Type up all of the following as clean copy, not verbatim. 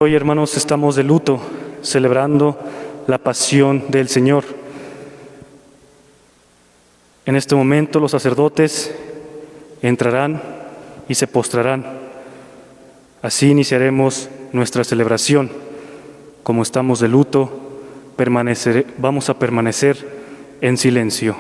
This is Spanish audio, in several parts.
Hoy, hermanos, estamos de luto, celebrando la pasión del Señor. En este momento los sacerdotes entrarán y se postrarán. Así iniciaremos nuestra celebración. Como estamos de luto, vamos a permanecer en silencio.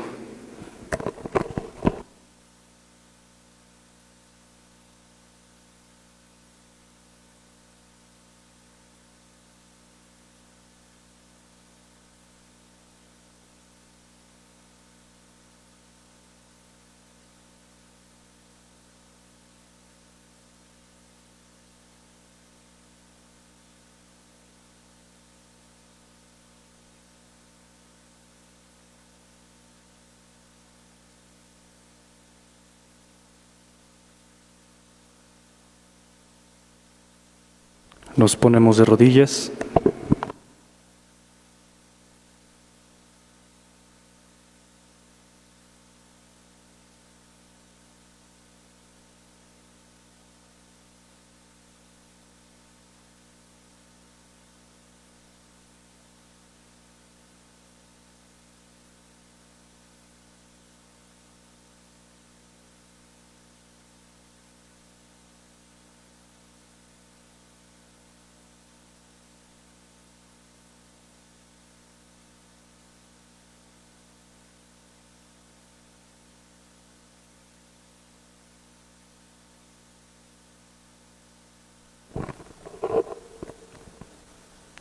Nos ponemos de rodillas.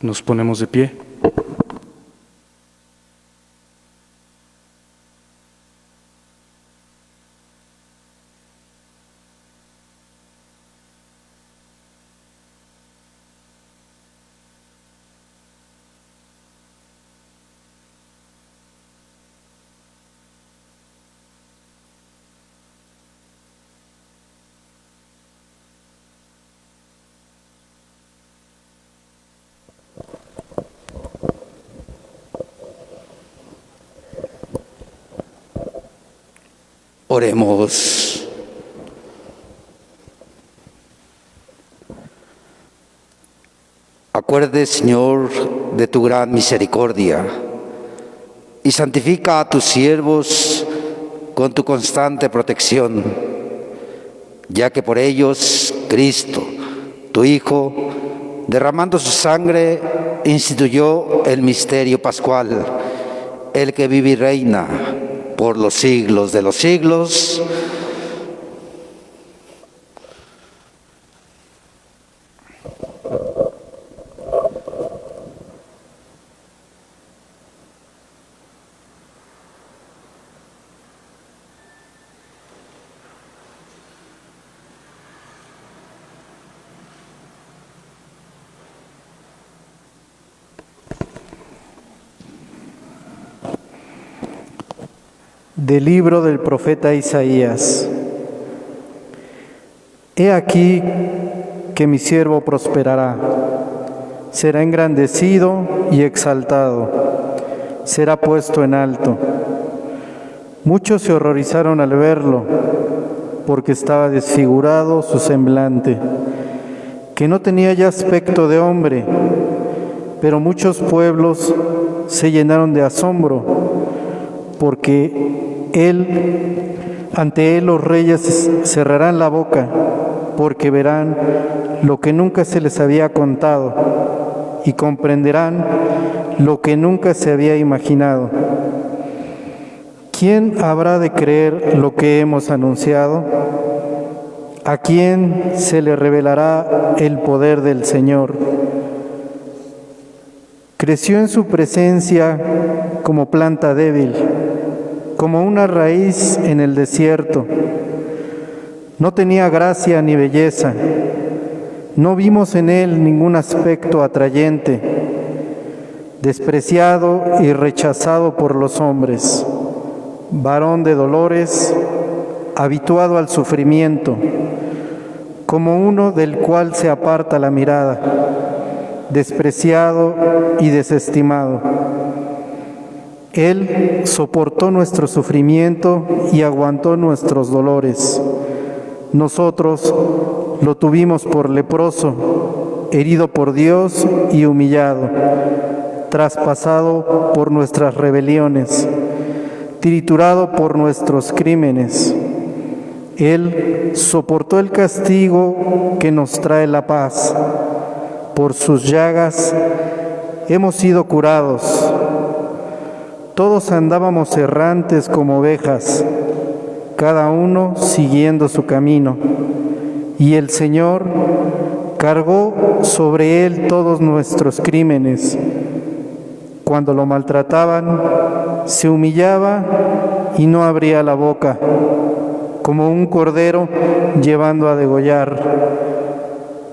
Nos ponemos de pie. Oremos. Acuerde, Señor, de tu gran misericordia y santifica a tus siervos con tu constante protección, ya que por ellos Cristo, tu Hijo, derramando su sangre, instituyó el misterio pascual, el que vive y reina por los siglos de los siglos. Del libro del profeta Isaías. He aquí que mi siervo prosperará, será engrandecido y exaltado, será puesto en alto. Muchos se horrorizaron al verlo, porque estaba desfigurado su semblante, que no tenía ya aspecto de hombre, pero muchos pueblos se llenaron de asombro, porque ante él los reyes cerrarán la boca, porque verán lo que nunca se les había contado y comprenderán lo que nunca se había imaginado. ¿Quién habrá de creer lo que hemos anunciado? ¿A quién se le revelará el poder del Señor? Creció en su presencia como planta débil, como una raíz en el desierto. No tenía gracia ni belleza. No vimos en él ningún aspecto atrayente. Despreciado y rechazado por los hombres. Varón de dolores, habituado al sufrimiento, como uno del cual se aparta la mirada, despreciado y desestimado. Él soportó nuestro sufrimiento y aguantó nuestros dolores. Nosotros lo tuvimos por leproso, herido por Dios y humillado, traspasado por nuestras rebeliones, triturado por nuestros crímenes. Él soportó el castigo que nos trae la paz. Por sus llagas hemos sido curados. Todos andábamos errantes como ovejas, cada uno siguiendo su camino, y el Señor cargó sobre él todos nuestros crímenes. Cuando lo maltrataban, se humillaba y no abría la boca, como un cordero llevando a degollar,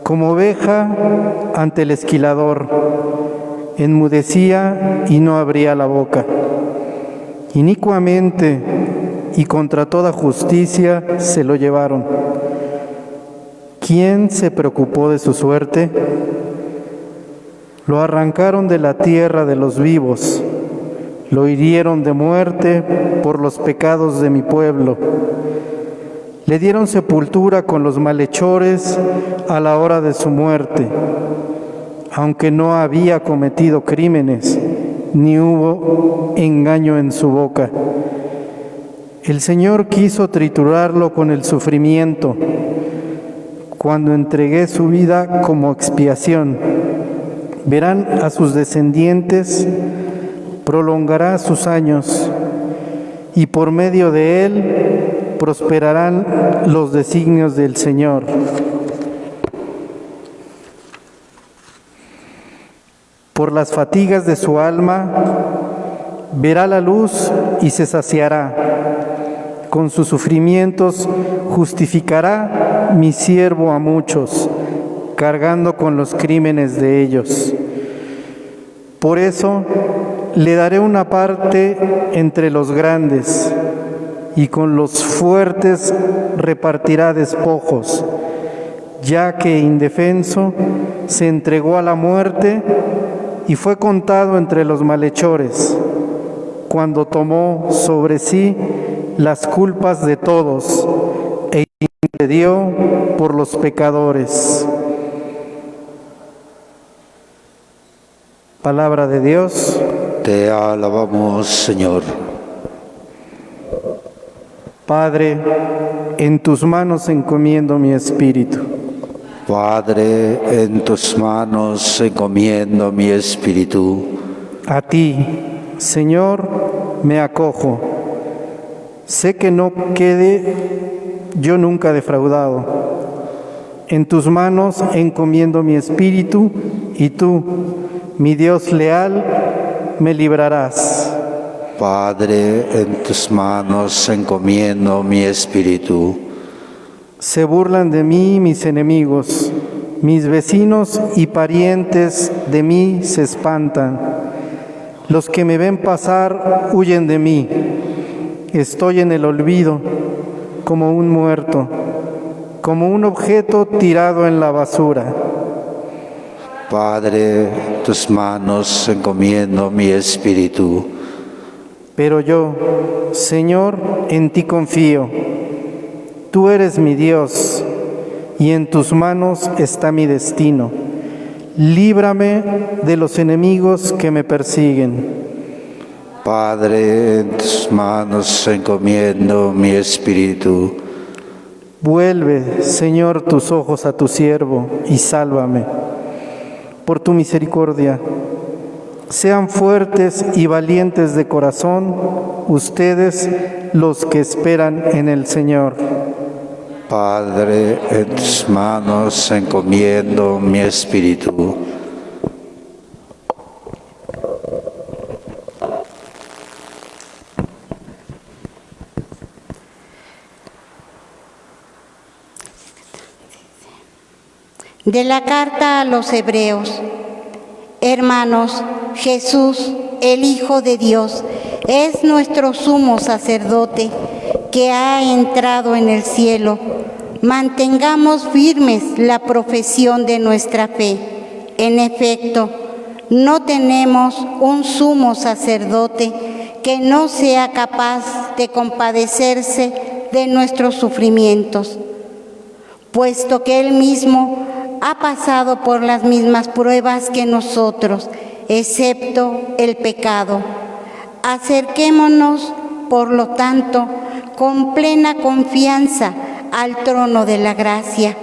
como oveja ante el esquilador, enmudecía y no abría la boca. Inicuamente y contra toda justicia se lo llevaron. ¿Quién se preocupó de su suerte? Lo arrancaron de la tierra de los vivos, lo hirieron de muerte por los pecados de mi pueblo. Le dieron sepultura con los malhechores a la hora de su muerte, aunque no había cometido crímenes, ni hubo engaño en su boca. El Señor quiso triturarlo con el sufrimiento, cuando entregué su vida como expiación. Verán a sus descendientes, prolongará sus años, y por medio de él prosperarán los designios del Señor. Por las fatigas de su alma, verá la luz y se saciará. Con sus sufrimientos justificará mi siervo a muchos, cargando con los crímenes de ellos. Por eso le daré una parte entre los grandes, y con los fuertes repartirá despojos, ya que indefenso se entregó a la muerte y fue contado entre los malhechores, cuando tomó sobre sí las culpas de todos e intercedió por los pecadores. Palabra de Dios. Te alabamos, Señor. Padre, en tus manos encomiendo mi espíritu. Padre, en tus manos encomiendo mi espíritu. A ti, Señor, me acojo. Sé que no quede yo nunca defraudado. En tus manos encomiendo mi espíritu, y tú, mi Dios leal, me librarás. Padre, en tus manos encomiendo mi espíritu. Se burlan de mí mis enemigos, mis vecinos y parientes de mí se espantan. Los que me ven pasar huyen de mí. Estoy en el olvido, como un muerto, como un objeto tirado en la basura. Padre, en tus manos encomiendo mi espíritu. Pero yo, Señor, en ti confío. Tú eres mi Dios, y en tus manos está mi destino. Líbrame de los enemigos que me persiguen. Padre, en tus manos encomiendo mi espíritu. Vuelve, Señor, tus ojos a tu siervo y sálvame. Por tu misericordia, sean fuertes y valientes de corazón ustedes los que esperan en el Señor. Padre, en tus manos encomiendo mi espíritu. De la carta a los Hebreos. Hermanos, Jesús, el Hijo de Dios, es nuestro sumo sacerdote que ha entrado en el cielo. Mantengamos firmes la profesión de nuestra fe. En efecto, no tenemos un sumo sacerdote que no sea capaz de compadecerse de nuestros sufrimientos, puesto que Él mismo ha pasado por las mismas pruebas que nosotros, excepto el pecado. Acerquémonos, por lo tanto, con plena confianza al trono de la gracia,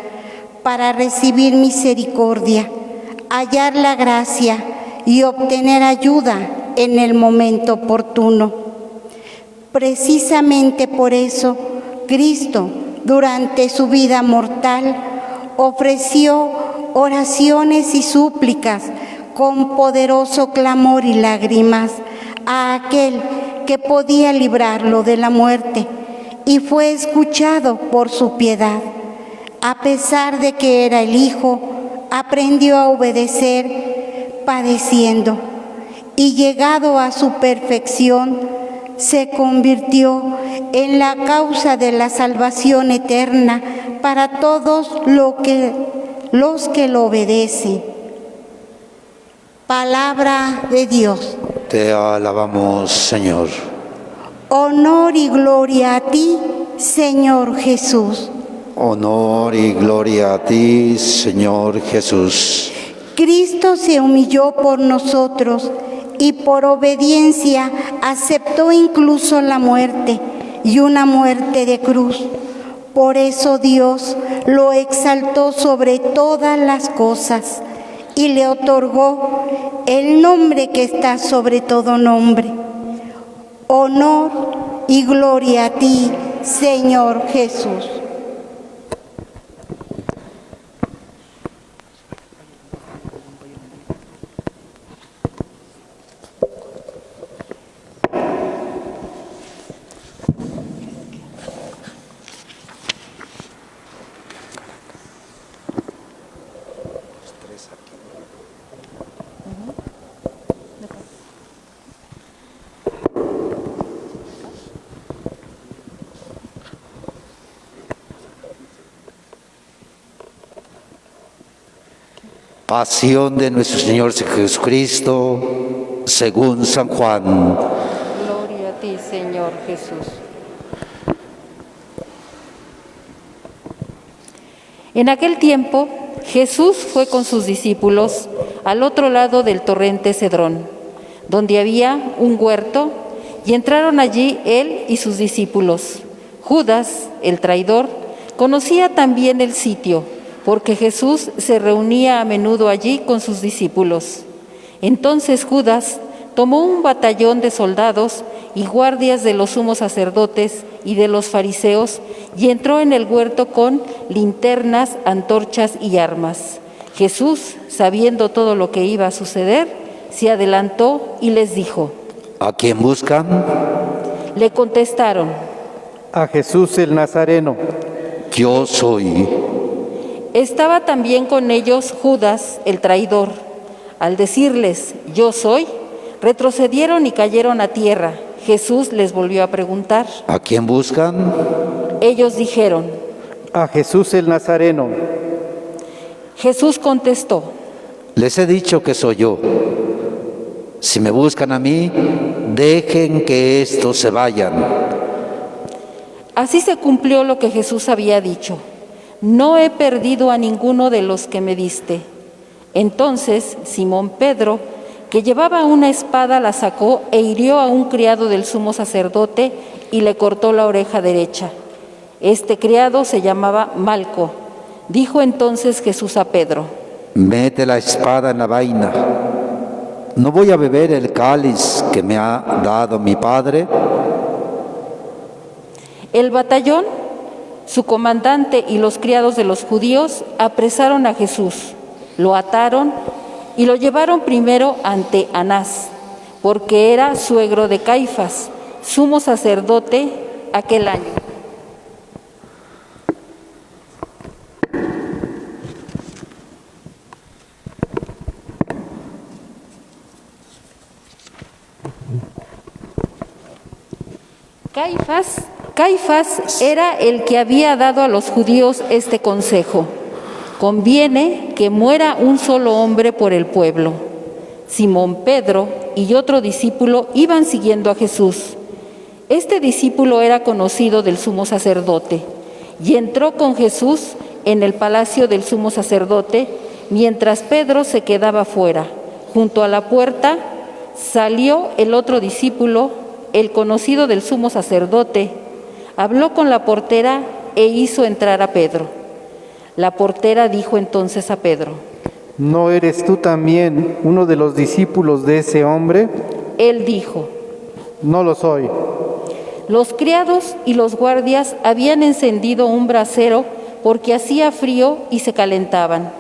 para recibir misericordia, hallar la gracia y obtener ayuda en el momento oportuno. Precisamente por eso, Cristo, durante su vida mortal, ofreció oraciones y súplicas con poderoso clamor y lágrimas a aquel que podía librarlo de la muerte, y fue escuchado por su piedad. A pesar de que era el Hijo, aprendió a obedecer padeciendo, y llegado a su perfección, se convirtió en la causa de la salvación eterna para todos los que lo obedecen. Palabra de Dios. Te alabamos, Señor. Honor y gloria a ti, Señor Jesús. Honor y gloria a ti, Señor Jesús. Cristo se humilló por nosotros y por obediencia aceptó incluso la muerte, y una muerte de cruz. Por eso Dios lo exaltó sobre todas las cosas y le otorgó el nombre que está sobre todo nombre. Honor y gloria a ti, Señor Jesús. Pasión de nuestro Señor Jesucristo, según San Juan. Gloria a ti, Señor Jesús. En aquel tiempo, Jesús fue con sus discípulos al otro lado del torrente Cedrón, donde había un huerto, y entraron allí él y sus discípulos. Judas, el traidor, conocía también el sitio, porque Jesús se reunía a menudo allí con sus discípulos. Entonces Judas tomó un batallón de soldados y guardias de los sumos sacerdotes y de los fariseos, y entró en el huerto con linternas, antorchas y armas. Jesús, sabiendo todo lo que iba a suceder, se adelantó y les dijo: ¿A quién buscan? Le contestaron: A Jesús el Nazareno. Yo soy. Estaba también con ellos Judas, el traidor. Al decirles: yo soy, retrocedieron y cayeron a tierra. Jesús les volvió a preguntar. ¿A quién buscan? Ellos dijeron: A Jesús el Nazareno. Jesús contestó: Les he dicho que soy yo. Si me buscan a mí, dejen que estos se vayan. Así se cumplió lo que Jesús había dicho: no he perdido a ninguno de los que me diste. Entonces Simón Pedro, que llevaba una espada, la sacó e hirió a un criado del sumo sacerdote y le cortó la oreja derecha. Este criado se llamaba Malco. Dijo entonces Jesús a Pedro: Mete la espada en la vaina. ¿No voy a beber el cáliz que me ha dado mi Padre? El batallón, su comandante y los criados de los judíos apresaron a Jesús, lo ataron y lo llevaron primero ante Anás, porque era suegro de Caifás, sumo sacerdote aquel año. Caifás era el que había dado a los judíos este consejo: conviene que muera un solo hombre por el pueblo. Simón Pedro y otro discípulo iban siguiendo a Jesús. Este discípulo era conocido del sumo sacerdote y entró con Jesús en el palacio del sumo sacerdote, mientras Pedro se quedaba fuera. Junto a la puerta salió el otro discípulo, el conocido del sumo sacerdote. Habló con la portera e hizo entrar a Pedro. La portera dijo entonces a Pedro: ¿No eres tú también uno de los discípulos de ese hombre? Él dijo: No lo soy. Los criados y los guardias habían encendido un brasero porque hacía frío y se calentaban.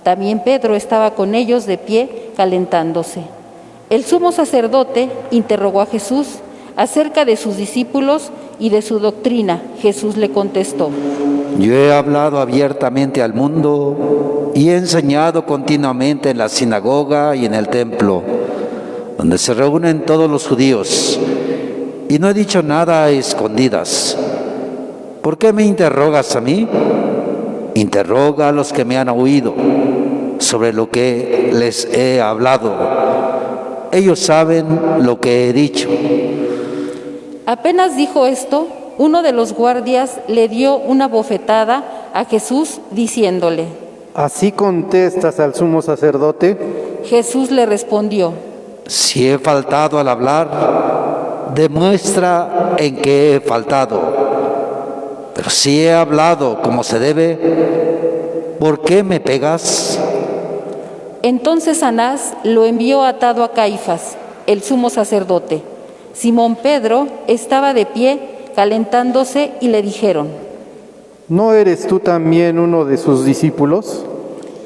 También Pedro estaba con ellos de pie, calentándose. El sumo sacerdote interrogó a Jesús acerca de sus discípulos y de su doctrina. Jesús le contestó: Yo he hablado abiertamente al mundo y he enseñado continuamente en la sinagoga y en el templo, donde se reúnen todos los judíos, y no he dicho nada a escondidas. ¿Por qué me interrogas a mí? Interroga a los que me han oído sobre lo que les he hablado. Ellos saben lo que he dicho. Apenas dijo esto, uno de los guardias le dio una bofetada a Jesús diciéndole: ¿Así contestas al sumo sacerdote? Jesús le respondió: Si he faltado al hablar, demuestra en qué he faltado. Pero si he hablado como se debe, ¿por qué me pegas? Entonces Anás lo envió atado a Caifás, el sumo sacerdote. Simón Pedro estaba de pie, calentándose, y le dijeron: ¿No eres tú también uno de sus discípulos?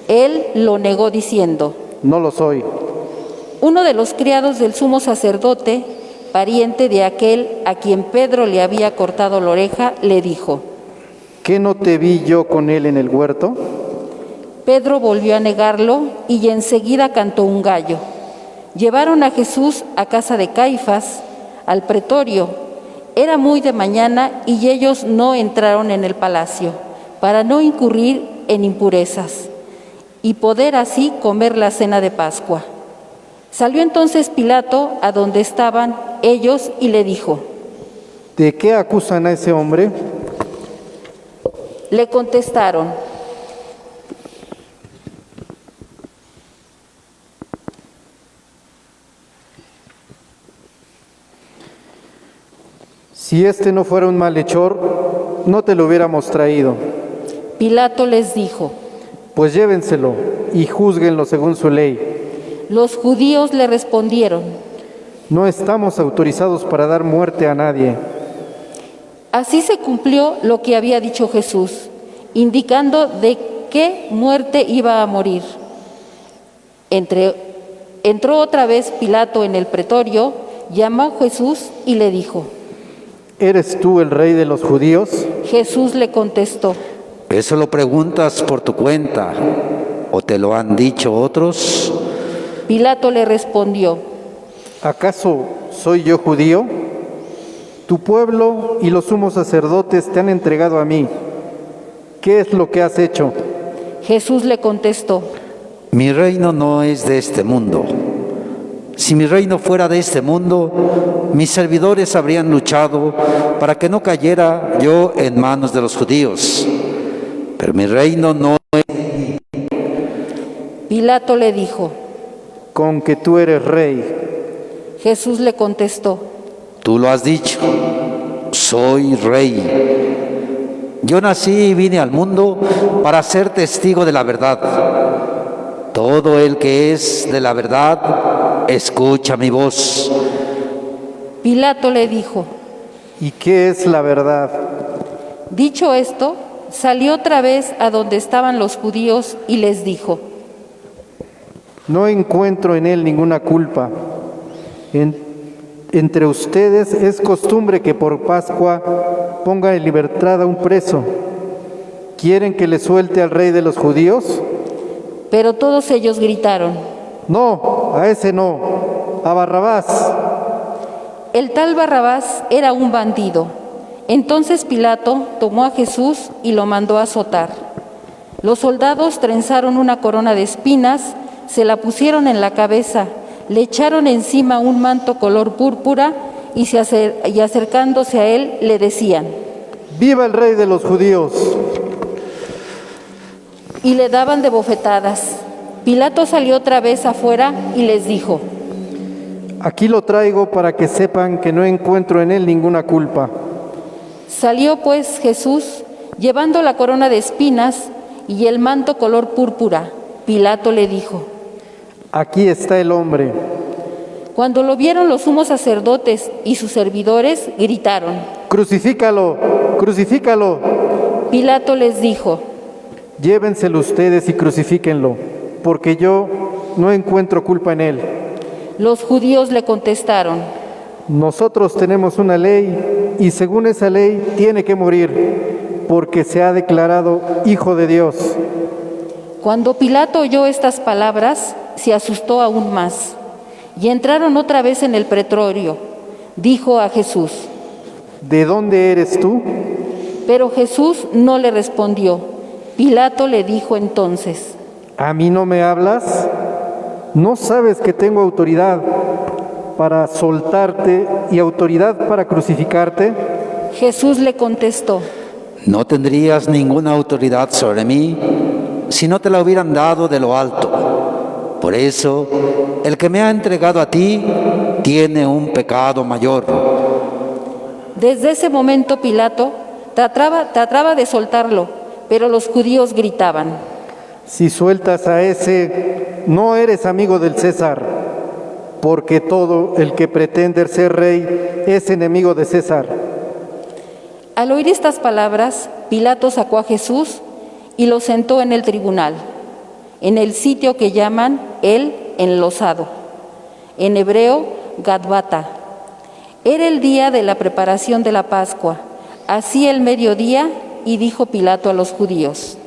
Él lo negó diciendo: No lo soy. Uno de los criados del sumo sacerdote, pariente de aquel a quien Pedro le había cortado la oreja, le dijo: ¿Qué no te vi yo con él en el huerto? Pedro volvió a negarlo y enseguida cantó un gallo. Llevaron a Jesús a casa de Caifás, al pretorio. Era muy de mañana y ellos no entraron en el palacio, para no incurrir en impurezas y poder así comer la cena de Pascua. Salió entonces Pilato a donde estaban ellos y le dijo: ¿De qué acusan a ese hombre? Le contestaron: Si este no fuera un malhechor, no te lo hubiéramos traído. Pilato les dijo: Pues llévenselo y júzguenlo según su ley. Los judíos le respondieron: No estamos autorizados para dar muerte a nadie. Así se cumplió lo que había dicho Jesús, indicando de qué muerte iba a morir. Entró otra vez Pilato en el pretorio, llamó a Jesús y le dijo: ¿Eres tú el rey de los judíos? Jesús le contestó: ¿Eso lo preguntas por tu cuenta o te lo han dicho otros? Pilato le respondió: ¿Acaso soy yo judío? Tu pueblo y los sumos sacerdotes te han entregado a mí. ¿Qué es lo que has hecho? Jesús le contestó: Mi reino no es de este mundo. Si mi reino fuera de este mundo, mis servidores habrían luchado para que no cayera yo en manos de los judíos. Pero mi reino no es. Pilato le dijo: Con que tú eres rey. Jesús le contestó: Tú lo has dicho, soy rey. Yo nací y vine al mundo para ser testigo de la verdad. Todo el que es de la verdad, escucha mi voz. Pilato le dijo: ¿Y qué es la verdad? Dicho esto, salió otra vez a donde estaban los judíos y les dijo: No encuentro en él ninguna culpa. Entre ustedes es costumbre que por Pascua pongan en libertad a un preso. ¿Quieren que le suelte al rey de los judíos? Pero todos ellos gritaron: No, a ese no, a Barrabás. El tal Barrabás era un bandido. Entonces Pilato tomó a Jesús y lo mandó a azotar. Los soldados trenzaron una corona de espinas, se la pusieron en la cabeza, le echaron encima un manto color púrpura y acercándose a él le decían: ¡Viva el rey de los judíos! y le daban de bofetadas. Pilato salió otra vez afuera y les dijo: Aquí lo traigo para que sepan que no encuentro en él ninguna culpa. Salió pues Jesús, llevando la corona de espinas y el manto color púrpura. Pilato le dijo: Aquí está el hombre. Cuando lo vieron los sumos sacerdotes y sus servidores, gritaron. ¡Crucifícalo! ¡Crucifícalo! Pilato les dijo: Llévenselo ustedes y crucifíquenlo, porque yo no encuentro culpa en él. Los judíos le contestaron: Nosotros tenemos una ley y según esa ley tiene que morir, porque se ha declarado Hijo de Dios. Cuando Pilato oyó estas palabras, se asustó aún más. Y entraron otra vez en el pretorio. Dijo a Jesús: ¿De dónde eres tú? Pero Jesús no le respondió. Pilato le dijo entonces: ¿A mí no me hablas? ¿No sabes que tengo autoridad para soltarte y autoridad para crucificarte? Jesús le contestó: No tendrías ninguna autoridad sobre mí si no te la hubieran dado de lo alto. Por eso, el que me ha entregado a ti tiene un pecado mayor. Desde ese momento Pilato trataba de soltarlo, pero los judíos gritaban: Si sueltas a ese, no eres amigo del César, porque todo el que pretende ser rey es enemigo de César. Al oír estas palabras, Pilato sacó a Jesús y lo sentó en el tribunal, en el sitio que llaman el enlosado, en hebreo Gadbata. Era el día de la preparación de la Pascua, hacía el mediodía, y dijo Pilato a los judíos: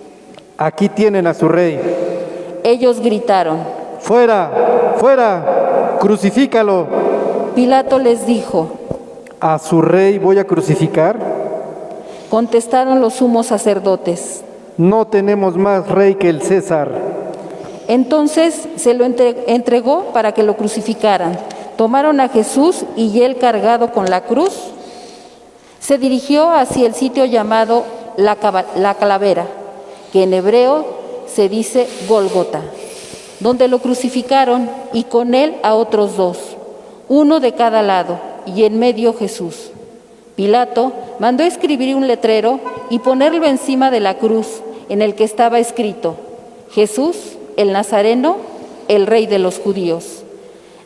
Aquí tienen a su rey. Ellos gritaron: ¡Fuera! ¡Fuera! ¡Crucifícalo! Pilato les dijo: ¿A su rey voy a crucificar? Contestaron los sumos sacerdotes: No tenemos más rey que el César. Entonces se lo entregó para que lo crucificaran. Tomaron a Jesús y él, cargado con la cruz, se dirigió hacia el sitio llamado la Calavera, que en hebreo se dice Gólgota, donde lo crucificaron, y con él a otros dos, uno de cada lado, y en medio Jesús. Pilato mandó escribir un letrero y ponerlo encima de la cruz, en el que estaba escrito: Jesús, el Nazareno, el Rey de los judíos.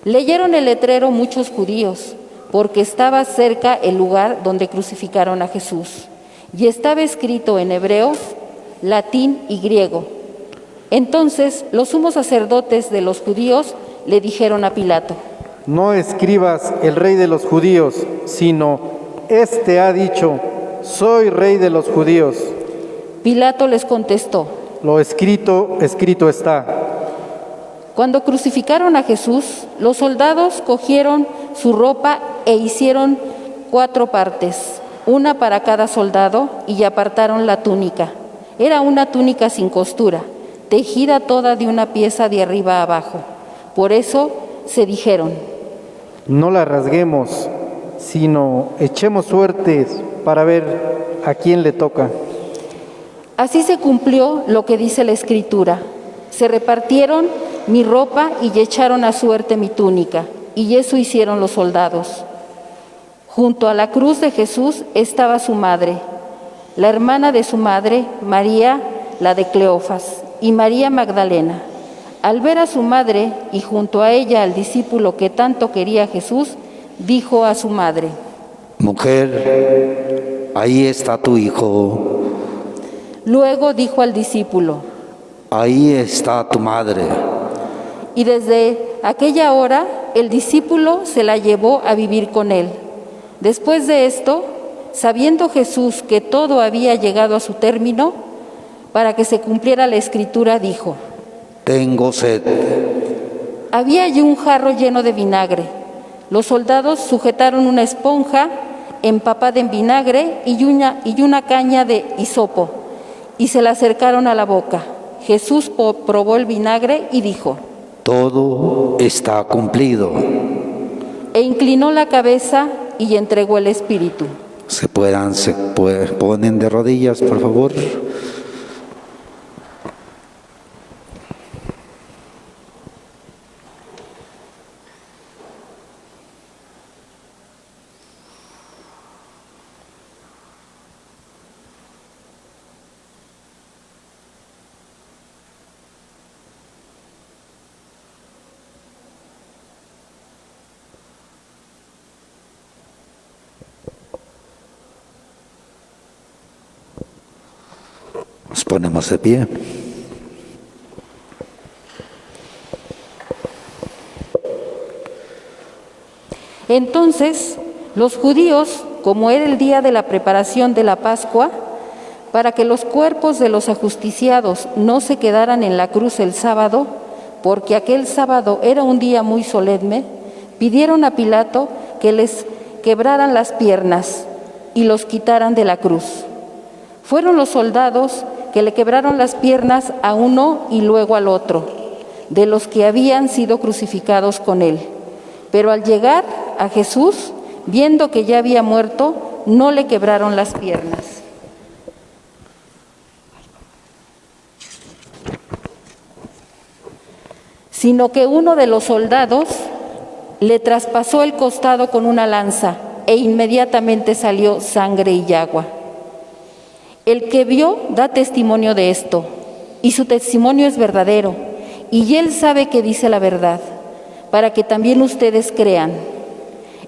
Leyeron el letrero muchos judíos, porque estaba cerca el lugar donde crucificaron a Jesús, y estaba escrito en hebreo, latín y griego. Entonces los sumos sacerdotes de los judíos le dijeron a Pilato: No escribas el rey de los judíos, sino este ha dicho: soy rey de los judíos. Pilato les contestó: Lo escrito, escrito está. Cuando crucificaron a Jesús, los soldados cogieron su ropa e hicieron 4 partes, una para cada soldado, y apartaron la túnica. Era una túnica sin costura, tejida toda de una pieza de arriba a abajo. Por eso se dijeron: No la rasguemos, sino echemos suertes para ver a quién le toca. Así se cumplió lo que dice la Escritura: se repartieron mi ropa y echaron a suerte mi túnica, y eso hicieron los soldados. Junto a la cruz de Jesús estaba su madre, la hermana de su madre, María, la de Cleofas, y María Magdalena. Al ver a su madre y junto a ella al discípulo que tanto quería a Jesús, dijo a su madre: Mujer, ahí está tu hijo. Luego dijo al discípulo: Ahí está tu madre. Y desde aquella hora el discípulo se la llevó a vivir con él. Después de esto, sabiendo Jesús que todo había llegado a su término, para que se cumpliera la Escritura, dijo: Tengo sed. Había allí un jarro lleno de vinagre. Los soldados sujetaron una esponja empapada en vinagre y una caña de hisopo, y se la acercaron a la boca. Jesús probó el vinagre y dijo: Todo está cumplido. E inclinó la cabeza y entregó el espíritu. Se ponen de rodillas, por favor. Nos ponemos de pie. Entonces, los judíos, como era el día de la preparación de la Pascua, para que los cuerpos de los ajusticiados no se quedaran en la cruz el sábado, porque aquel sábado era un día muy solemne, pidieron a Pilato que les quebraran las piernas y los quitaran de la cruz. Fueron los soldados que le quebraron las piernas a uno y luego al otro, de los que habían sido crucificados con él. Pero al llegar a Jesús, viendo que ya había muerto, no le quebraron las piernas. Sino que uno de los soldados le traspasó el costado con una lanza e inmediatamente salió sangre y agua. El que vio da testimonio de esto, y su testimonio es verdadero, y él sabe que dice la verdad, para que también ustedes crean.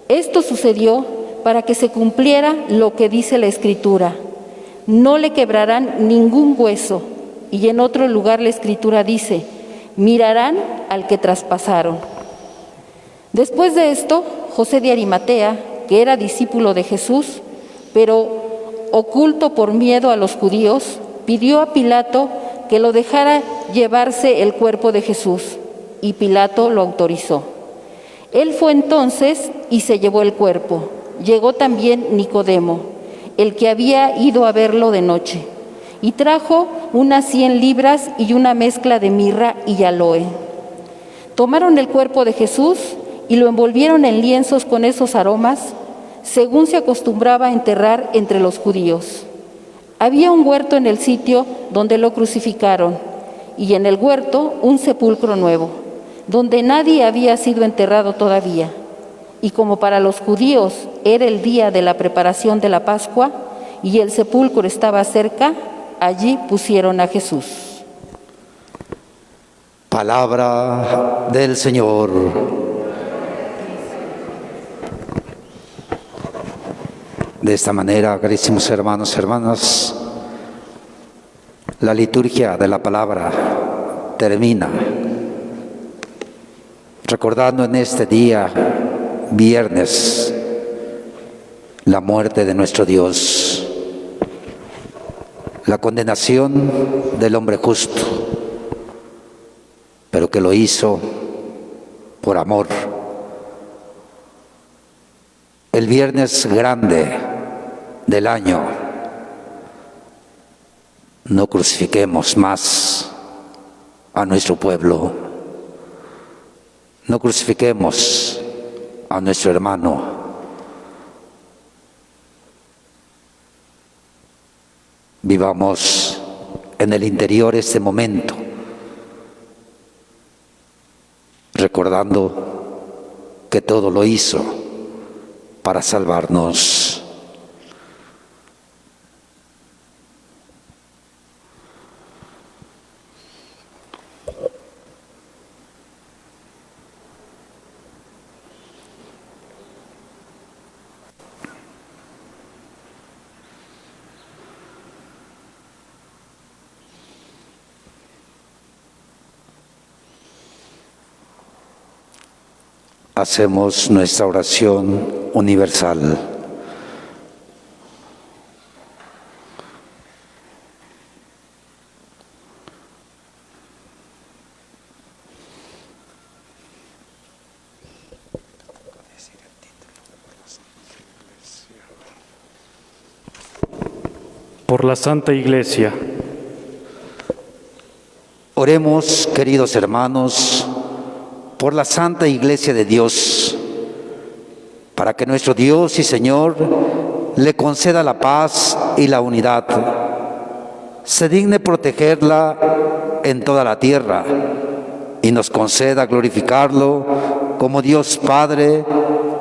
Esto sucedió para que se cumpliera lo que dice la Escritura: no le quebrarán ningún hueso. Y en otro lugar la Escritura dice: mirarán al que traspasaron. Después de esto, José de Arimatea, que era discípulo de Jesús, pero oculto por miedo a los judíos, pidió a Pilato que lo dejara llevarse el cuerpo de Jesús, y Pilato lo autorizó. Él fue entonces y se llevó el cuerpo. Llegó también Nicodemo, el que había ido a verlo de noche, y trajo unas 100 libras y una mezcla de mirra y aloe. Tomaron el cuerpo de Jesús y lo envolvieron en lienzos con esos aromas, según se acostumbraba a enterrar entre los judíos. Había un huerto en el sitio donde lo crucificaron, y en el huerto un sepulcro nuevo, donde nadie había sido enterrado todavía. Y como para los judíos era el día de la preparación de la Pascua y el sepulcro estaba cerca, allí pusieron a Jesús. Palabra del Señor. De esta manera, carísimos hermanos y hermanas, la liturgia de la palabra termina recordando en este día, viernes, la muerte de nuestro Dios, la condenación del hombre justo, pero que lo hizo por amor. El viernes grande del año, no crucifiquemos más a nuestro pueblo, no crucifiquemos a nuestro hermano. Vivamos en el interior este momento, recordando que todo lo hizo para salvarnos. Hacemos nuestra oración universal. Por la Santa Iglesia. Oremos, queridos hermanos, por la Santa Iglesia de Dios, para que nuestro Dios y Señor le conceda la paz y la unidad, se digne protegerla en toda la tierra y nos conceda glorificarlo como Dios Padre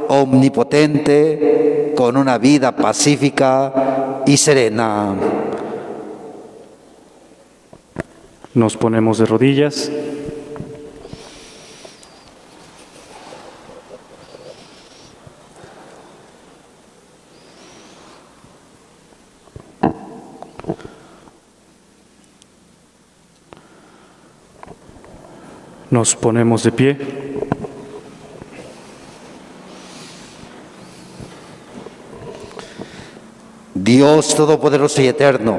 omnipotente, con una vida pacífica y serena. Nos ponemos de rodillas. Nos ponemos de pie. Dios Todopoderoso y Eterno,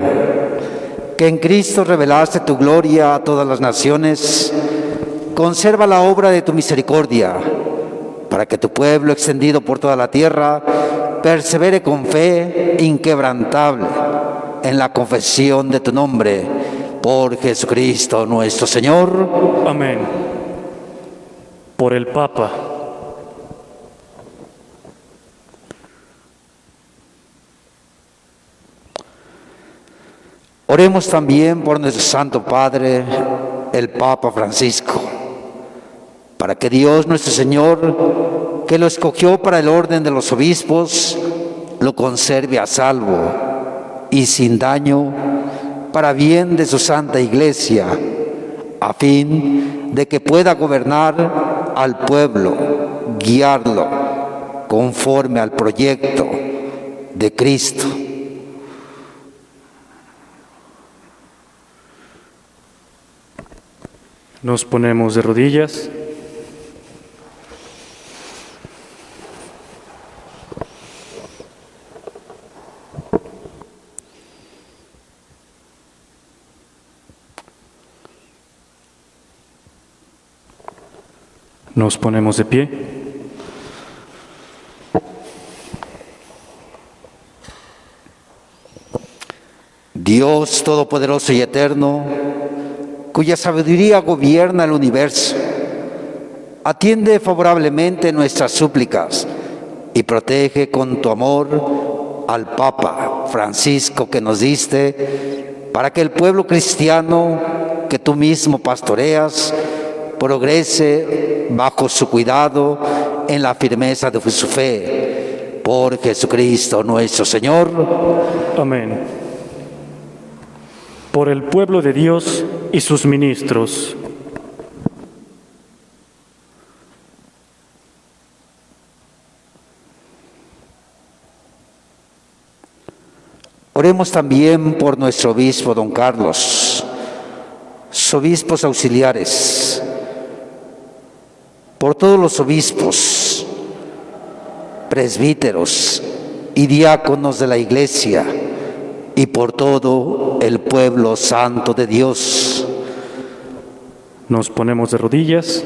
que en Cristo revelaste tu gloria a todas las naciones, conserva la obra de tu misericordia, para que tu pueblo extendido por toda la tierra persevere con fe inquebrantable en la confesión de tu nombre, por Jesucristo nuestro Señor. Amén. Por el Papa. Oremos también por nuestro Santo Padre, el Papa Francisco, para que Dios nuestro Señor, que lo escogió para el orden de los obispos, lo conserve a salvo y sin daño, para bien de su Santa Iglesia, a fin de que pueda gobernar al pueblo, guiarlo conforme al proyecto de Cristo. Nos ponemos de rodillas. Nos ponemos de pie. Dios Todopoderoso y Eterno, cuya sabiduría gobierna el universo, atiende favorablemente nuestras súplicas y protege con tu amor al Papa Francisco que nos diste, para que el pueblo cristiano que tú mismo pastoreas progrese bajo su cuidado en la firmeza de su fe. Por Jesucristo nuestro Señor. Amén. Por el pueblo de Dios y sus ministros. Oremos también por nuestro obispo don Carlos, sus obispos auxiliares, por todos los obispos, presbíteros y diáconos de la Iglesia, y por todo el pueblo santo de Dios. Nos ponemos de rodillas.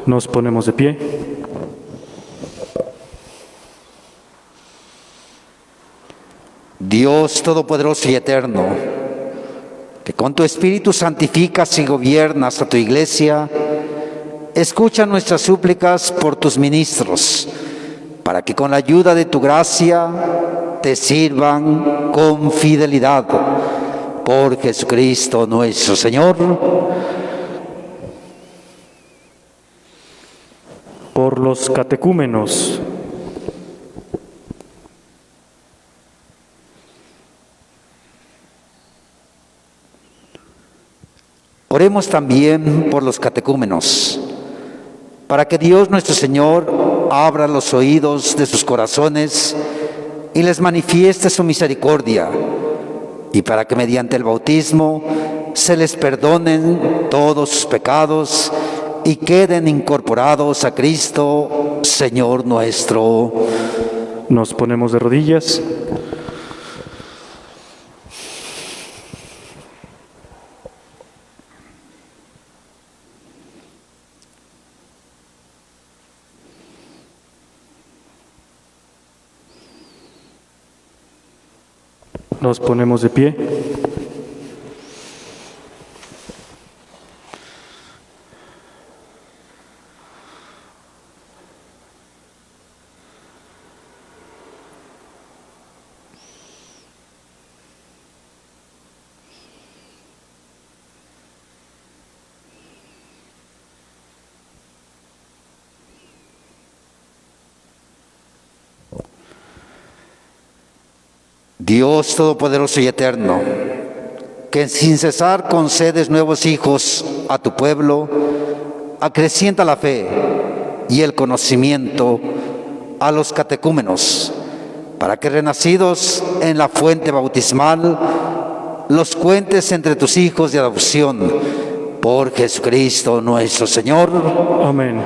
Nos ponemos de pie. Dios Todopoderoso y Eterno, que con tu Espíritu santificas y gobiernas a tu Iglesia, escucha nuestras súplicas por tus ministros, para que con la ayuda de tu gracia te sirvan con fidelidad. Por Jesucristo nuestro Señor. Por los catecúmenos. Oremos también por los catecúmenos, para que Dios nuestro Señor abra los oídos de sus corazones y les manifieste su misericordia, y para que mediante el bautismo se les perdonen todos sus pecados y queden incorporados a Cristo, Señor nuestro. Nos ponemos de rodillas. Nos ponemos de pie. Dios Todopoderoso y Eterno, que sin cesar concedes nuevos hijos a tu pueblo, acrecienta la fe y el conocimiento a los catecúmenos, para que renacidos en la fuente bautismal, los cuentes entre tus hijos de adopción, por Jesucristo nuestro Señor. Amén.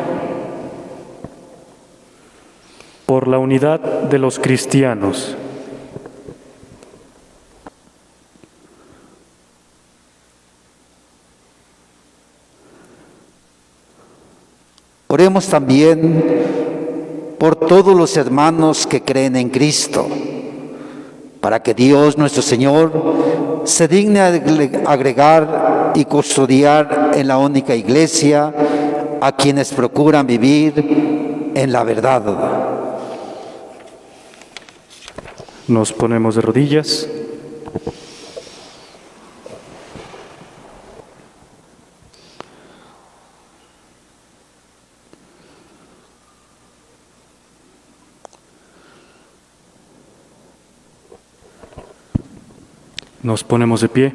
Por la unidad de los cristianos. Oremos también por todos los hermanos que creen en Cristo, para que Dios nuestro Señor se digne agregar y custodiar en la única Iglesia a quienes procuran vivir en la verdad. Nos ponemos de rodillas. Nos ponemos de pie.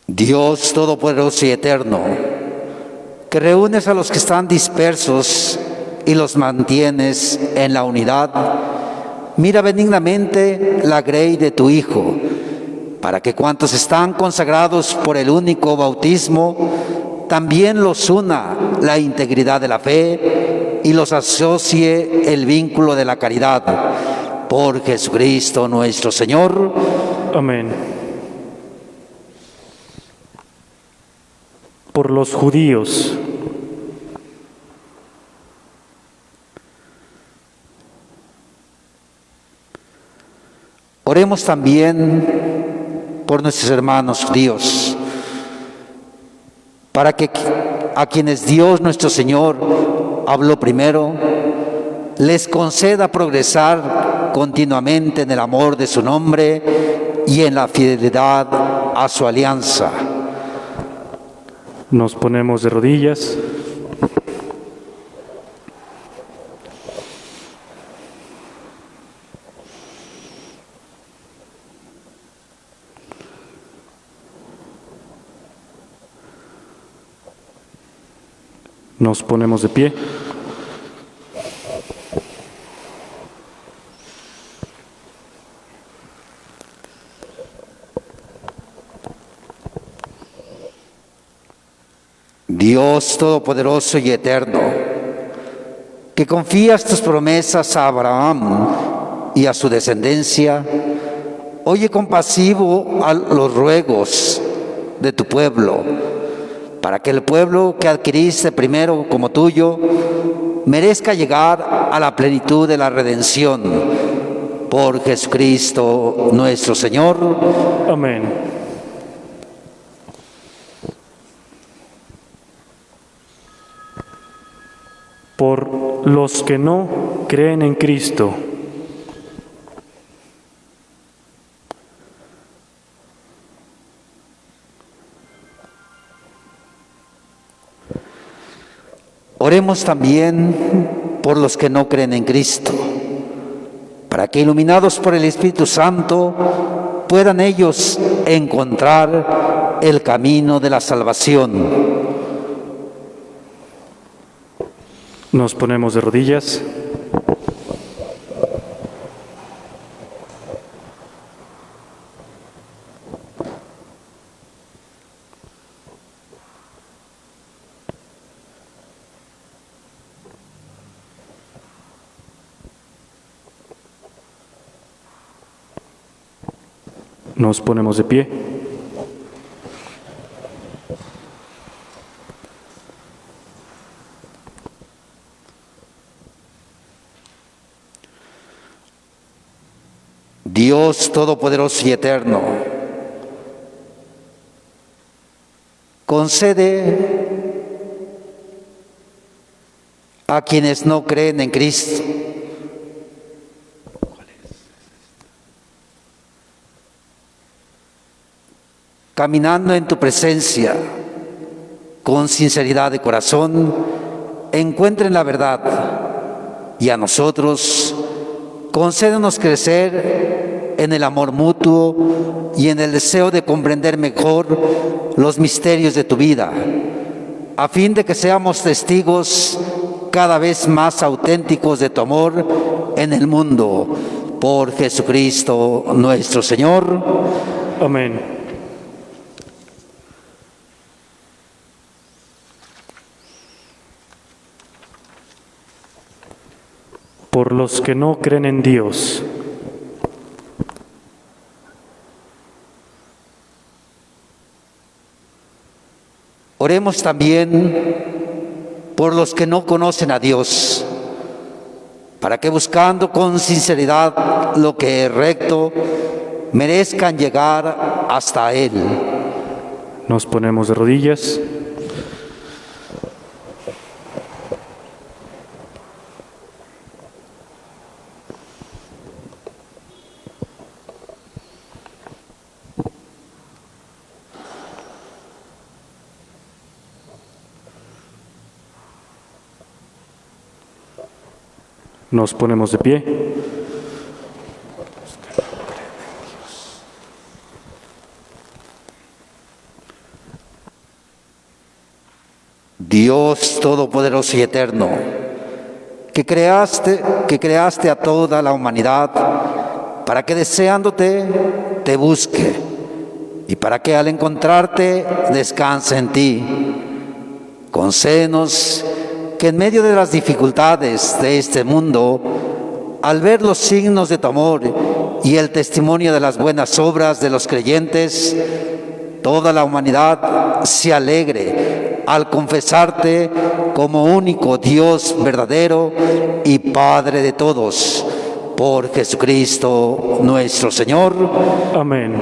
Dios Todopoderoso y Eterno, que reúnes a los que están dispersos y los mantienes en la unidad, mira benignamente la grey de tu Hijo, para que cuantos están consagrados por el único bautismo, también los una la integridad de la fe y los asocie el vínculo de la caridad. Por Jesucristo nuestro Señor. Amén. Por los judíos. Oremos también por nuestros hermanos judíos, para que a quienes Dios nuestro Señor habló primero, les conceda progresar continuamente en el amor de su nombre y en la fidelidad a su alianza. Nos ponemos de rodillas. Nos ponemos de pie. Dios Todopoderoso y Eterno, que confías tus promesas a Abraham y a su descendencia, oye compasivo a los ruegos de tu pueblo, para que el pueblo que adquiriste primero como tuyo merezca llegar a la plenitud de la redención. Por Jesucristo nuestro Señor. Amén. Por los que no creen en Cristo. Oremos también por los que no creen en Cristo, para que iluminados por el Espíritu Santo puedan ellos encontrar el camino de la salvación. Nos ponemos de rodillas. Nos ponemos de pie. Dios Todopoderoso y Eterno, concede a quienes no creen en Cristo caminando en tu presencia, con sinceridad de corazón, encuentren la verdad y a nosotros concédenos crecer en el amor mutuo y en el deseo de comprender mejor los misterios de tu vida, a fin de que seamos testigos cada vez más auténticos de tu amor en el mundo. Por Jesucristo nuestro Señor. Amén. Por los que no creen en Dios. Oremos también por los que no conocen a Dios, para que buscando con sinceridad lo que es recto, merezcan llegar hasta Él. Nos ponemos de rodillas. Nos ponemos de pie. Dios Todopoderoso y Eterno, que creaste a toda la humanidad para que deseándote te busque y para que al encontrarte descanse en ti. Concédenos que en medio de las dificultades de este mundo, al ver los signos de tu amor y el testimonio de las buenas obras de los creyentes, toda la humanidad se alegre al confesarte como único Dios verdadero y Padre de todos, por Jesucristo nuestro Señor. Amén.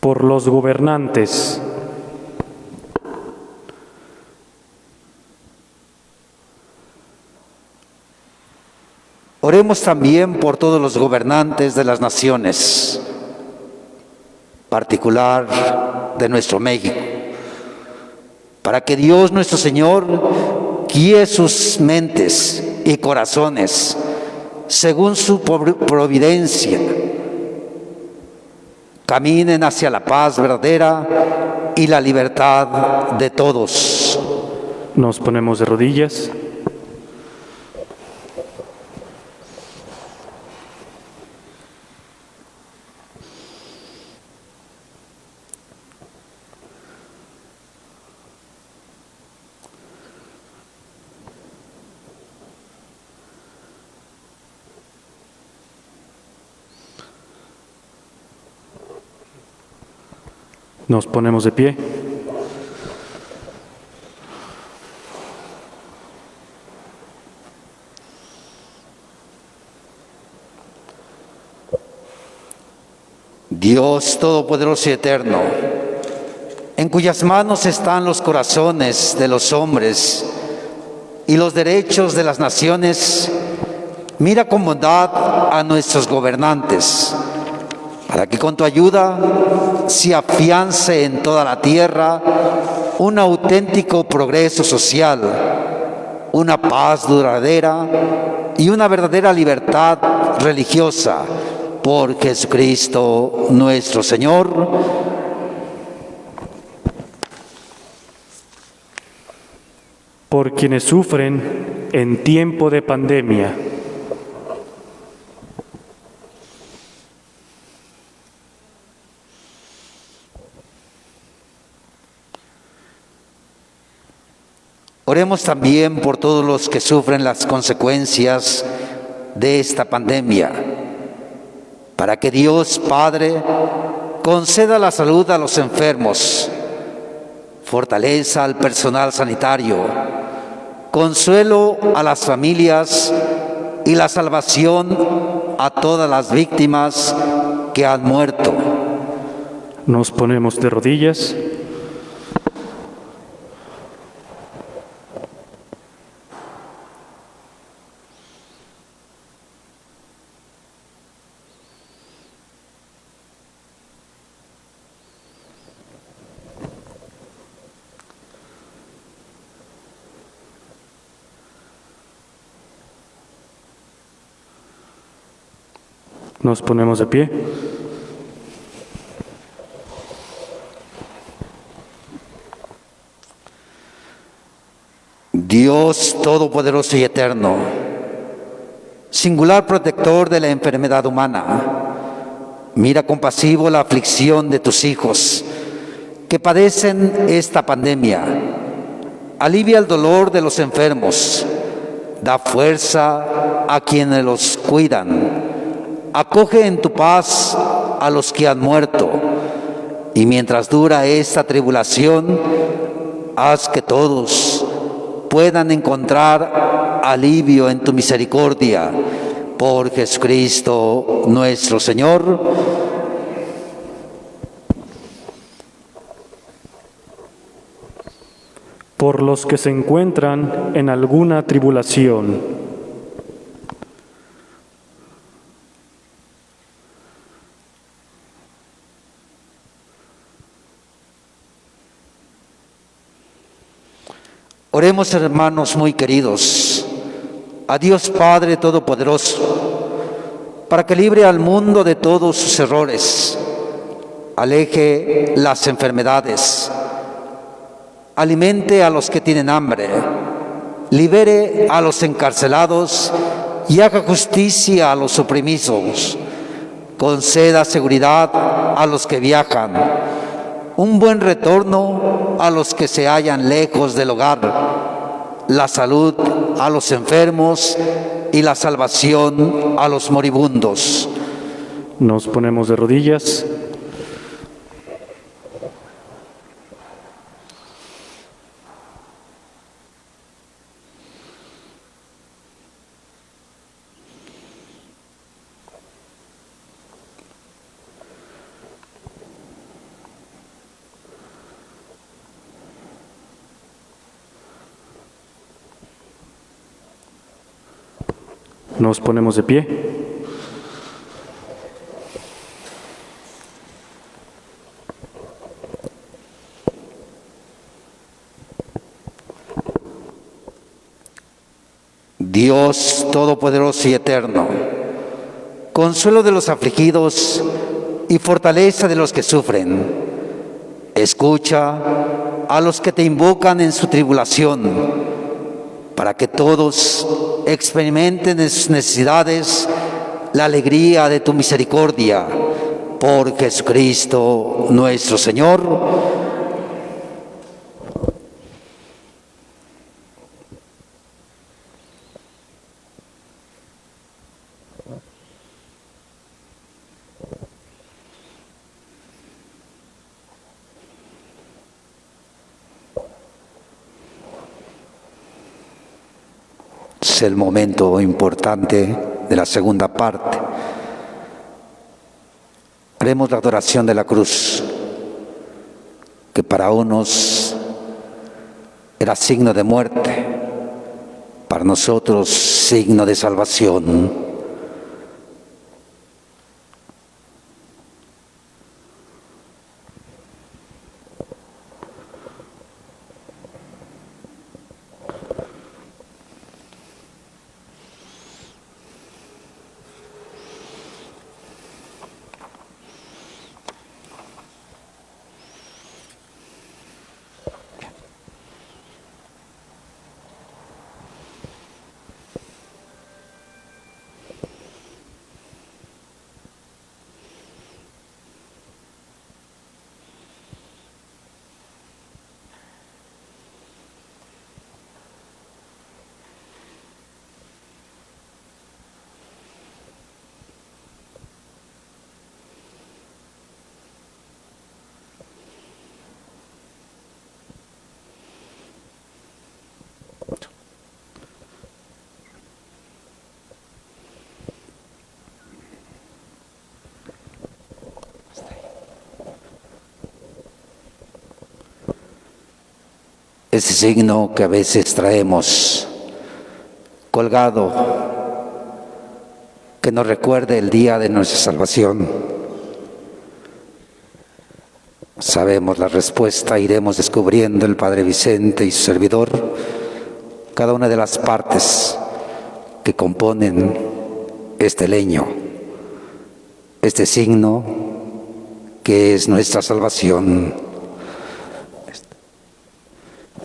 Por los gobernantes. Oremos también por todos los gobernantes de las naciones, particular de nuestro México, para que Dios nuestro Señor guíe sus mentes y corazones según su providencia, caminen hacia la paz verdadera y la libertad de todos. Nos ponemos de rodillas. Nos ponemos de pie. Dios Todopoderoso y Eterno, en cuyas manos están los corazones de los hombres y los derechos de las naciones, mira con bondad a nuestros gobernantes, para que con tu ayuda se afiance en toda la tierra un auténtico progreso social, una paz duradera y una verdadera libertad religiosa, por Jesucristo nuestro Señor. Por quienes sufren en tiempo de pandemia. Oremos también por todos los que sufren las consecuencias de esta pandemia, para que Dios Padre conceda la salud a los enfermos, fortaleza al personal sanitario, consuelo a las familias y la salvación a todas las víctimas que han muerto. Nos ponemos de rodillas. Nos ponemos de pie. Dios Todopoderoso y Eterno, singular protector de la enfermedad humana, mira compasivo la aflicción de tus hijos que padecen esta pandemia. Alivia el dolor de los enfermos, da fuerza a quienes los cuidan, acoge en tu paz a los que han muerto, y mientras dura esta tribulación, haz que todos puedan encontrar alivio en tu misericordia. Por Jesucristo nuestro Señor. Por los que se encuentran en alguna tribulación. Oremos, hermanos muy queridos, a Dios Padre Todopoderoso, para que libre al mundo de todos sus errores, aleje las enfermedades, alimente a los que tienen hambre, libere a los encarcelados y haga justicia a los oprimidos, conceda seguridad a los que viajan, un buen retorno a los que se hallan lejos del hogar, la salud a los enfermos y la salvación a los moribundos. Nos ponemos de rodillas. Nos ponemos de pie. Dios Todopoderoso y Eterno, consuelo de los afligidos y fortaleza de los que sufren, escucha a los que te invocan en su tribulación, para que todos experimenten en sus necesidades la alegría de tu misericordia. Por Jesucristo nuestro Señor. Es el momento importante de la segunda parte. Haremos la adoración de la cruz, que para unos era signo de muerte, para nosotros signo de salvación. Ese signo que a veces traemos colgado, que nos recuerde el día de nuestra salvación. Sabemos la respuesta, iremos descubriendo el Padre Vicente y su servidor cada una de las partes que componen este leño, este signo que es nuestra salvación.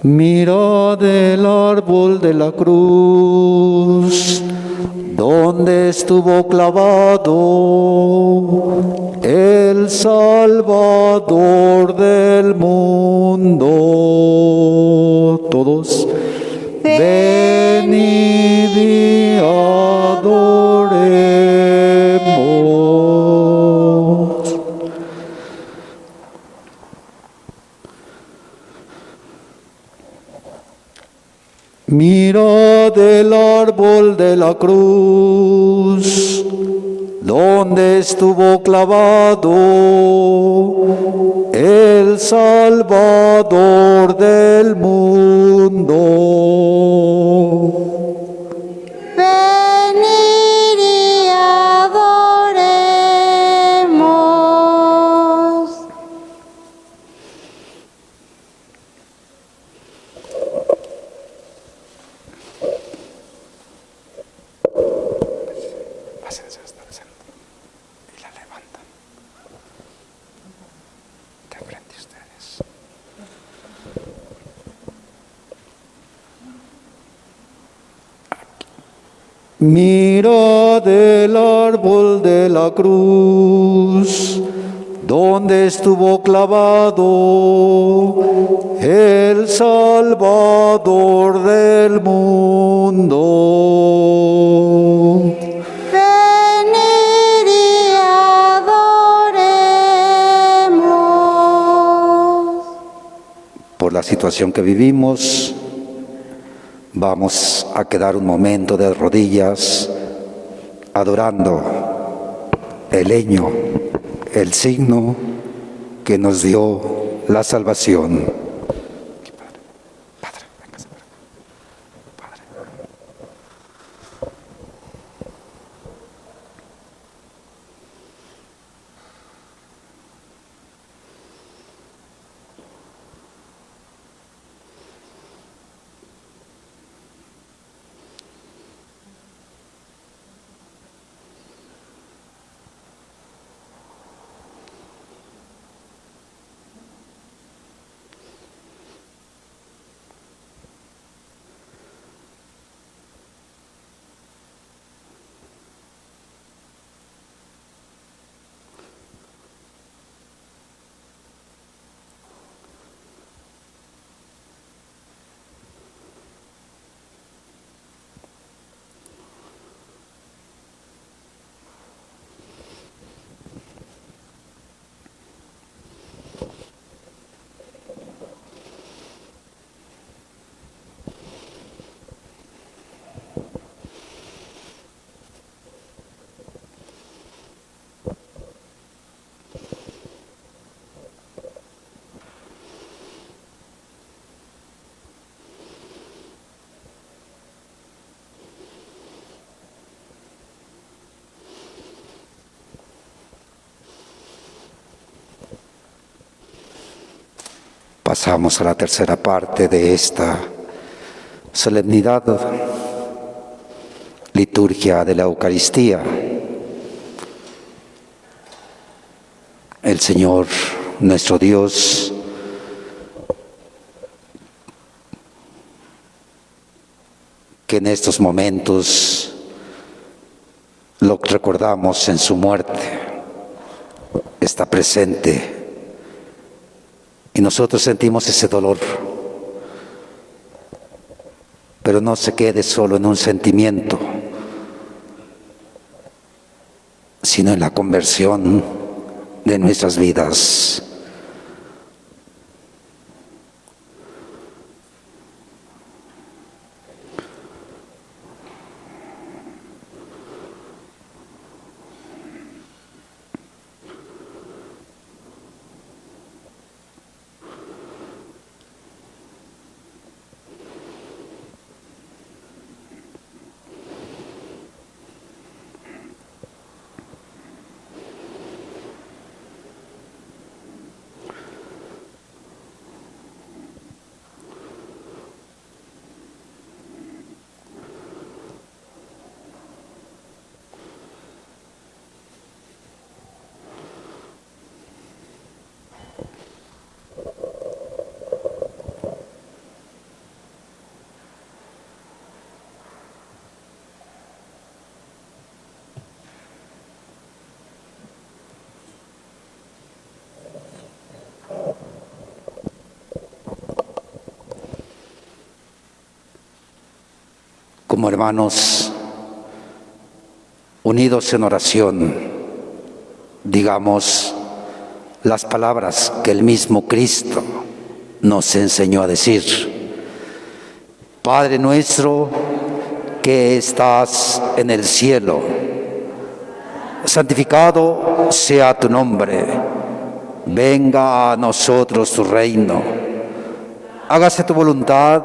Mirad el árbol de la cruz, donde estuvo clavado el Salvador del mundo. Todos, venid y adoremos. Mirad el árbol de la cruz, donde estuvo clavado el Salvador del mundo. Venid y adoremos. Y la levantan de frente a ustedes. Mirad el árbol de la cruz, donde estuvo clavado el Salvador del mundo. Venid y adoremos. Por la situación que vivimos, vamos a quedar un momento de rodillas adorando el leño, el signo que nos dio la salvación. Padre, véngase para acá. Padre. Pasamos a la tercera parte de esta solemnidad, liturgia de la Eucaristía. El Señor, nuestro Dios, que en estos momentos lo recordamos en su muerte, está presente. Y nosotros sentimos ese dolor, pero no se quede solo en un sentimiento, sino en la conversión de nuestras vidas. como hermanos unidos en oración, digamos las palabras que el mismo Cristo nos enseñó a decir. Padre nuestro que estás en el cielo, santificado sea tu nombre, venga a nosotros tu reino, hágase tu voluntad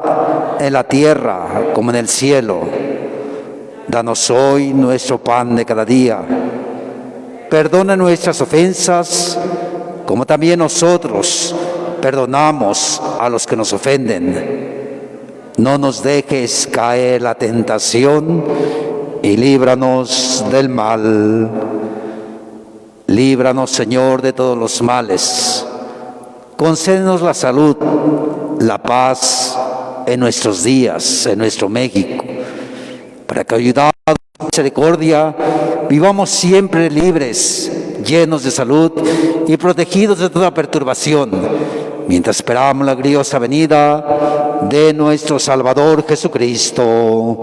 en la tierra como en el cielo. Danos hoy nuestro pan de cada día, perdona nuestras ofensas como también nosotros perdonamos a los que nos ofenden. No nos dejes caer en la tentación y líbranos del mal. Líbranos, Señor, de todos los males. Concédenos la salud, la paz en nuestros días, en nuestro México, para que, ayudados por misericordia, vivamos siempre libres, llenos de salud y protegidos de toda perturbación, mientras esperamos la gloriosa venida de nuestro Salvador Jesucristo.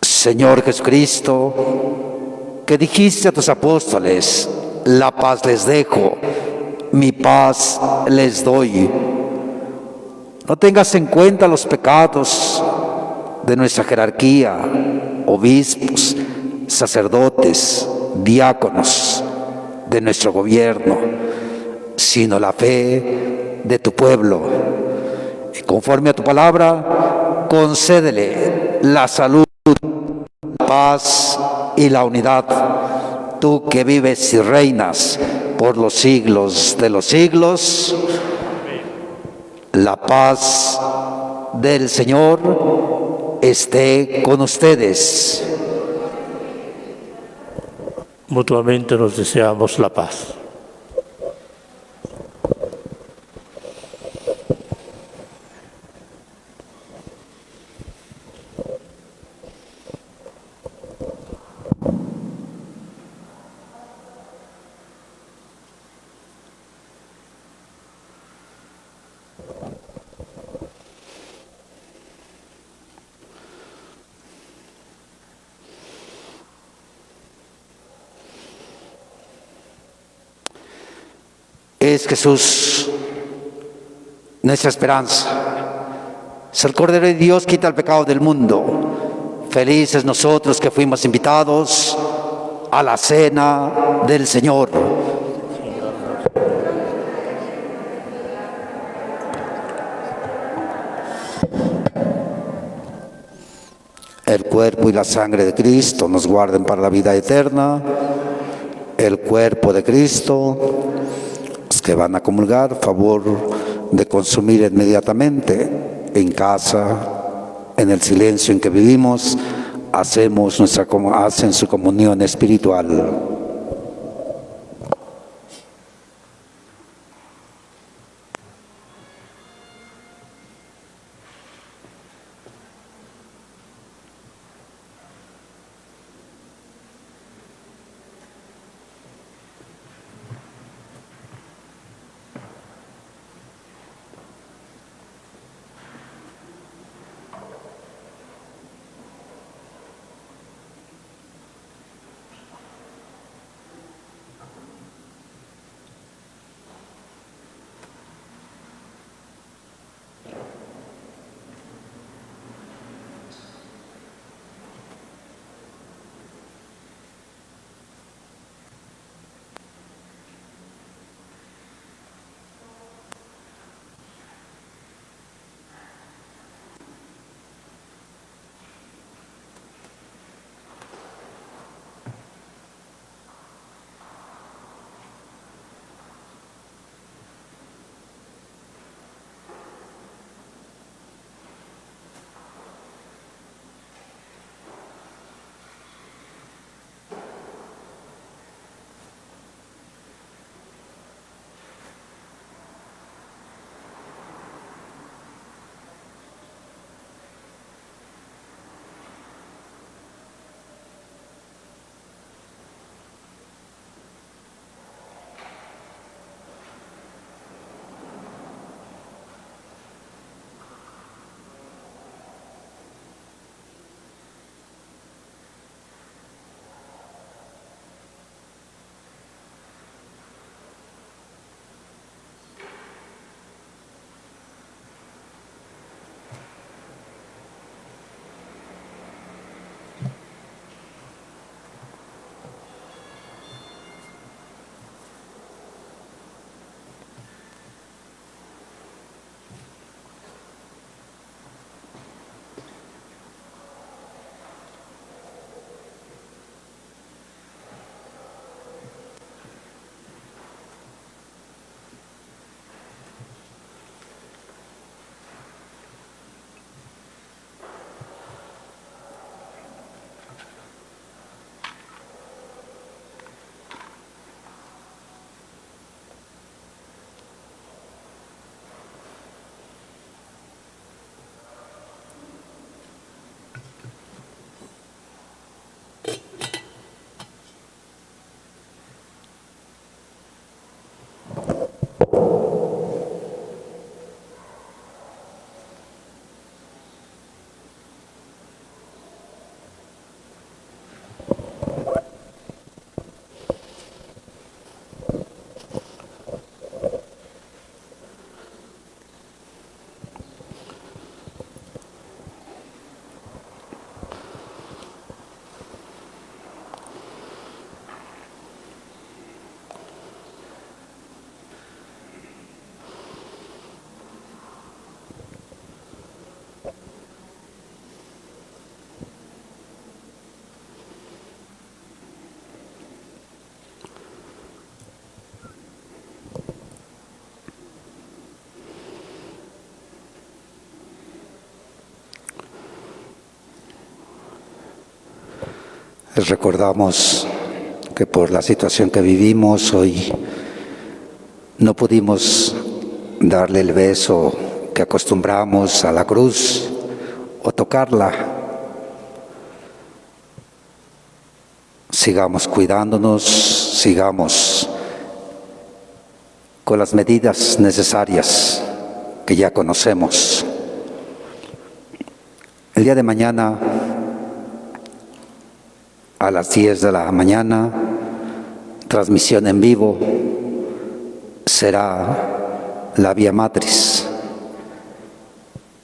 Señor Jesucristo, que dijiste a tus apóstoles, la paz les dejo, mi paz les doy. No tengas en cuenta los pecados de nuestra jerarquía, obispos, sacerdotes, diáconos, de nuestro gobierno, sino la fe de tu pueblo. Y conforme a tu palabra, concédele la salud, la paz y la unidad. Tú que vives y reinas por los siglos de los siglos, la paz del Señor esté con ustedes. Mutuamente nos deseamos la paz. Es Jesús nuestra esperanza. Es el Cordero de Dios, quita el pecado del mundo. Felices nosotros que fuimos invitados a la cena del Señor. El cuerpo y la sangre de Cristo nos guarden para la vida eterna. El cuerpo de Cristo, los que van a comulgar, favor de consumir inmediatamente en casa, en el silencio en que vivimos, hacen su comunión espiritual. Les recordamos que por la situación que vivimos hoy no pudimos darle el beso que acostumbramos a la cruz o tocarla. Sigamos cuidándonos, sigamos con las medidas necesarias que ya conocemos. El día de mañana, a las 10 de la mañana, transmisión en vivo, será la Vía Matriz.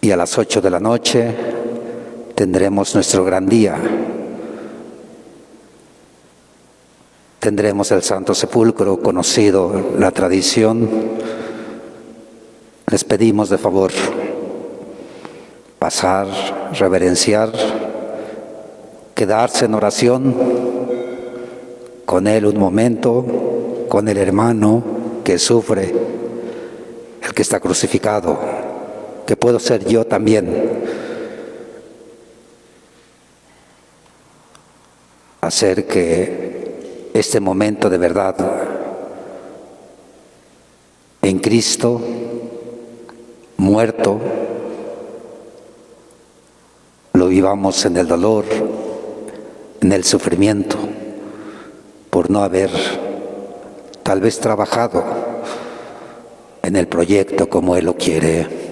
Y a las 8 de la noche tendremos nuestro gran día. Tendremos el Santo Sepulcro, conocido la tradición. Les pedimos de favor pasar, reverenciar, quedarse en oración con Él un momento, con el hermano que sufre, el que está crucificado, que puedo ser yo también. Hacer que este momento de verdad en Cristo, muerto, lo vivamos en el dolor, en el sufrimiento, por no haber tal vez trabajado en el proyecto como Él lo quiere.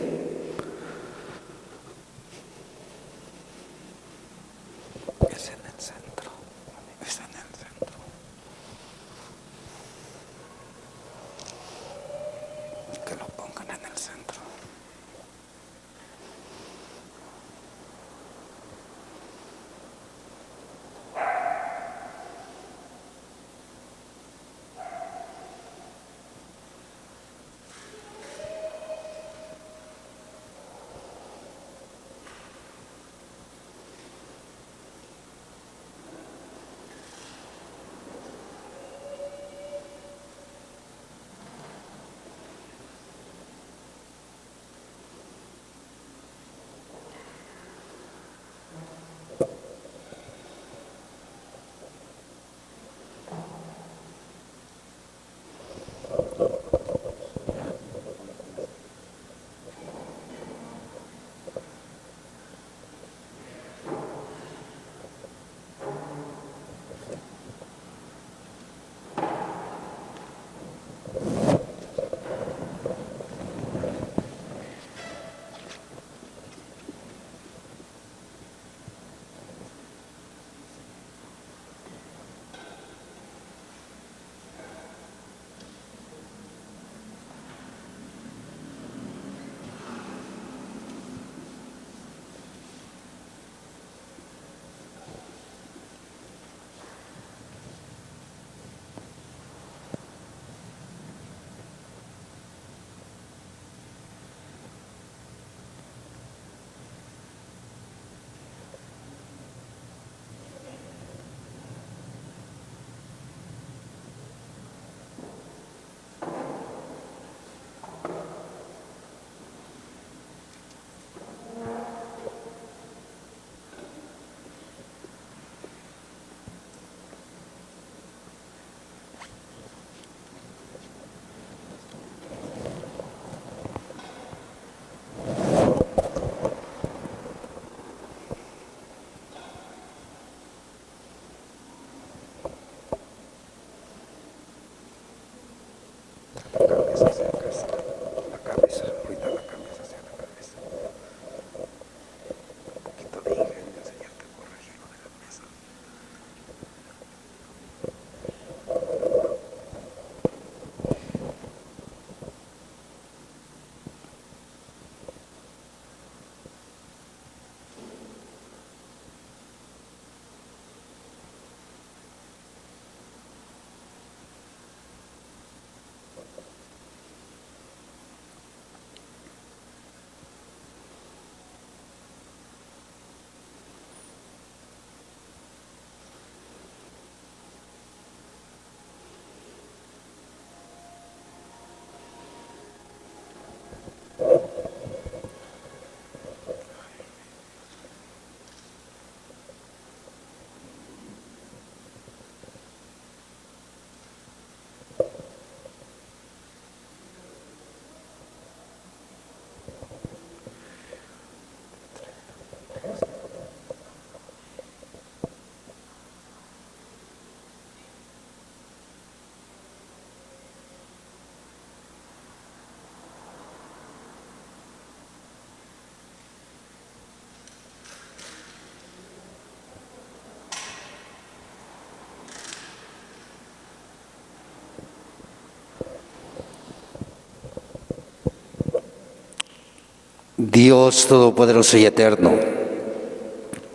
Dios Todopoderoso y Eterno,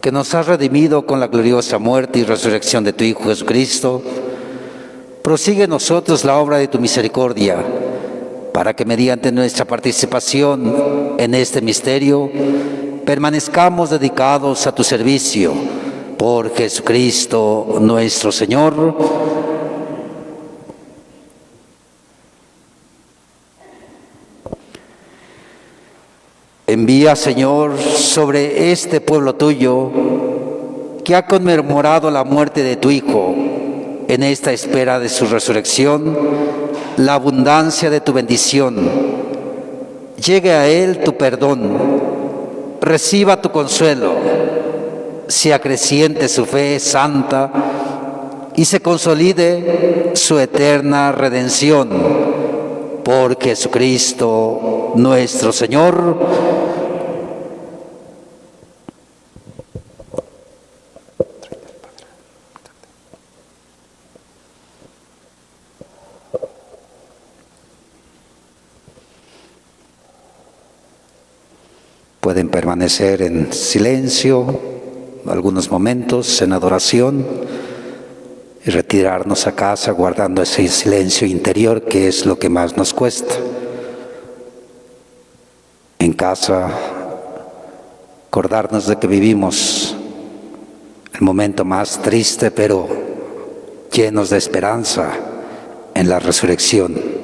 que nos has redimido con la gloriosa muerte y resurrección de tu Hijo Jesucristo, prosigue en nosotros la obra de tu misericordia, para que mediante nuestra participación en este misterio permanezcamos dedicados a tu servicio. Por Jesucristo nuestro Señor. Envía, Señor, sobre este pueblo tuyo, que ha conmemorado la muerte de tu Hijo, en esta espera de su resurrección, la abundancia de tu bendición. Llegue a él tu perdón, reciba tu consuelo, se acreciente su fe santa y se consolide su eterna redención. Por Jesucristo nuestro Señor. Pueden permanecer en silencio algunos momentos en adoración y retirarnos a casa guardando ese silencio interior, que es lo que más nos cuesta. En casa, acordarnos de que vivimos el momento más triste, pero llenos de esperanza en la resurrección.